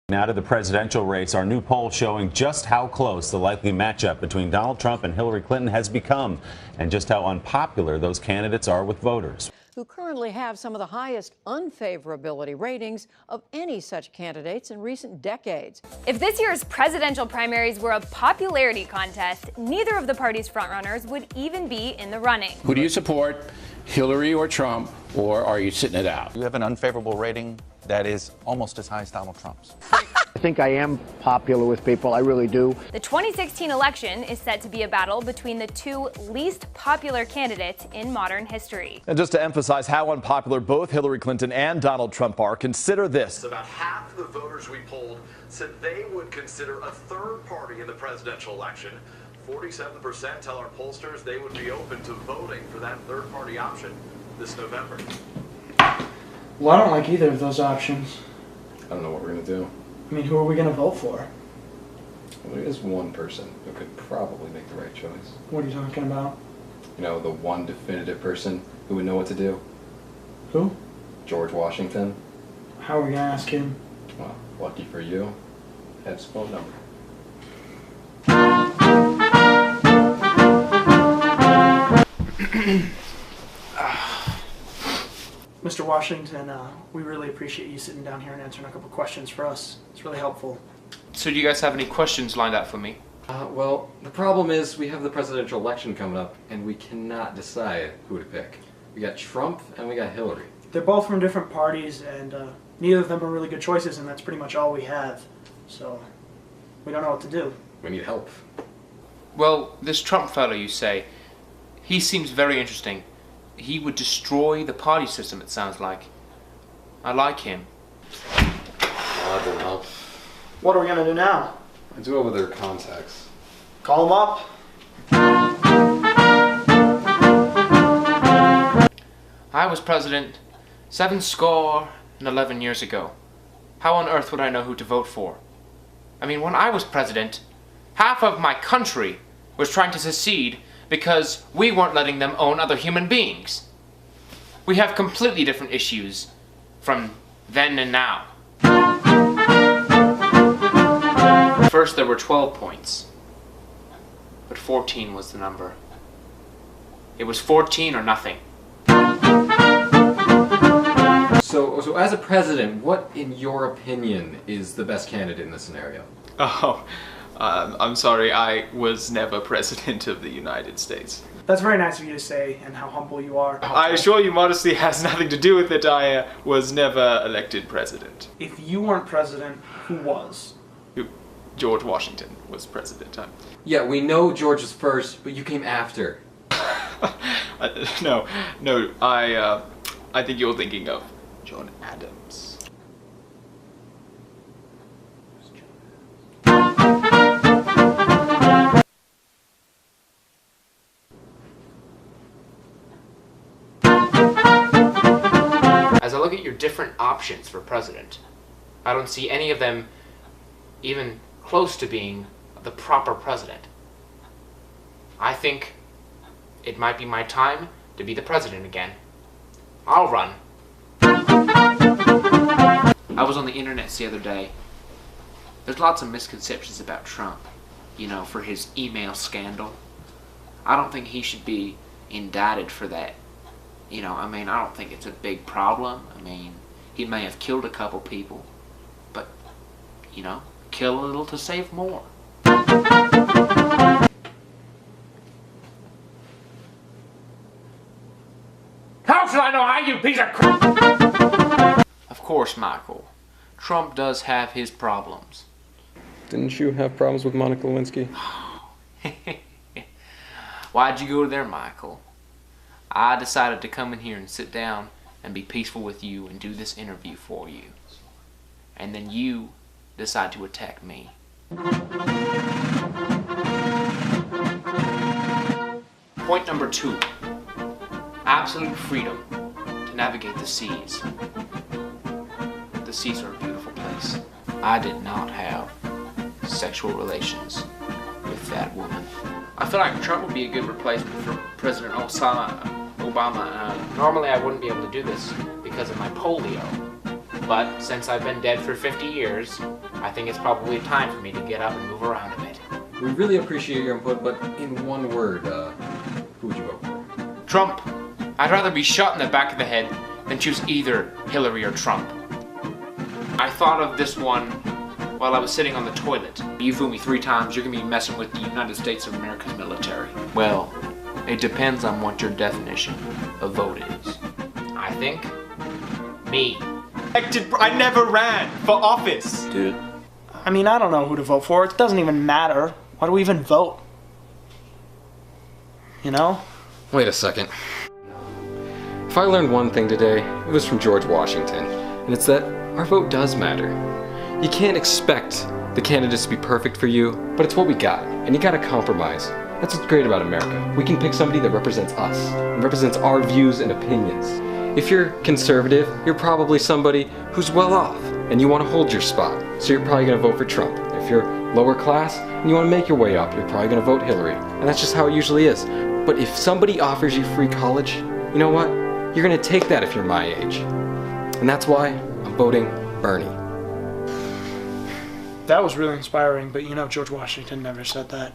Now to the presidential race, our new poll showing just how close the likely matchup between Donald Trump and Hillary Clinton has become, and just how unpopular those candidates are with voters. Who currently have some of the highest unfavorability ratings of any such candidates in recent decades. If this year's presidential primaries were a popularity contest, neither of the party's frontrunners would even be in the running. Who do you support, Hillary or Trump, or are you sitting it out? You have an unfavorable rating that is almost as high as Donald Trump's. I think I am popular with people, I really do. The 2016 election is set to be a battle between the two least popular candidates in modern history. And just to emphasize how unpopular both Hillary Clinton and Donald Trump are, consider this. About half of the voters we polled said they would consider a third party in the presidential election. 47% tell our pollsters they would be open to voting for that third party option this November. Well, I don't like either of those options. I don't know what we're going to do. I mean, who are we going to vote for? Well, there is one person who could probably make the right choice. What are you talking about? You know, the one definitive person who would know what to do. Who? George Washington. How are we going to ask him? Well, lucky for you, I have his phone number. Mr. Washington, we really appreciate you sitting down here and answering a couple questions for us. It's really helpful. So do you guys have any questions lined up for me? Well, the problem is we have the presidential election coming up, and we cannot decide who to pick. We got Trump and we got Hillary. They're both from different parties, and neither of them are really good choices, and that's pretty much all we have. So, we don't know what to do. We need help. Well, this Trump fellow you say, he seems very interesting. He would destroy the party system, it sounds like. I like him. That didn't help. What are we going to do now? I do have other contacts. Call them up? I was president 11 years ago. How on earth would I know who to vote for? I mean, when I was president, half of my country was trying to secede because we weren't letting them own other human beings. We have completely different issues from then and now. First there were 12 points, but 14 was the number. It was 14 or nothing. So as a president, what, in your opinion, is the best candidate in this scenario? Oh, I'm sorry, I was never president of the United States. That's very nice of you to say, and how humble you are. I assure you modesty has nothing to do with it. I was never elected president. If you weren't president, who was? George Washington was president. Yeah, we know George was first, but you came after. No, I think you're thinking of John Adams. As I look at your different options for president, I don't see any of them even close to being the proper president. I think it might be my time to be the president again. I'll run. I was on the internet the other day. There's lots of misconceptions about Trump, you know, for his email scandal. I don't think he should be indicted for that. You know, I mean, I don't think it's a big problem. I mean, he may have killed a couple people, but, you know, kill a little to save more. How should I know how, you piece of crap? Of course, Michael. Trump does have his problems. Didn't you have problems with Monica Lewinsky? Why'd you go there, Michael? I decided to come in here and sit down and be peaceful with you and do this interview for you. And then you decide to attack me. Point number 2. Absolute freedom to navigate the seas. The seas are a beautiful place. I did not have sexual relations with that woman. I feel like Trump would be a good replacement for President Obama. Normally I wouldn't be able to do this because of my polio, but since I've been dead for 50 years, I think it's probably time for me to get up and move around a bit. We really appreciate your input, but in one word, who would you vote for? Trump. I'd rather be shot in the back of the head than choose either Hillary or Trump. I thought of this one while I was sitting on the toilet. You fool me 3 times, you're gonna be messing with the United States of America's military. Well, it depends on what your definition of vote is. I think me. I never ran for office. Dude, I mean, I don't know who to vote for. It doesn't even matter. Why do we even vote? You know? Wait a second. If I learned one thing today, it was from George Washington, and it's that our vote does matter. You can't expect the candidates to be perfect for you, but it's what we got, and you gotta compromise. That's what's great about America. We can pick somebody that represents us, and represents our views and opinions. If you're conservative, you're probably somebody who's well off, and you want to hold your spot, so you're probably gonna vote for Trump. If you're lower class, and you want to make your way up, you're probably gonna vote Hillary. And that's just how it usually is. But if somebody offers you free college, you know what? You're gonna take that if you're my age. And that's why I'm voting Bernie. That was really inspiring, but you know George Washington never said that.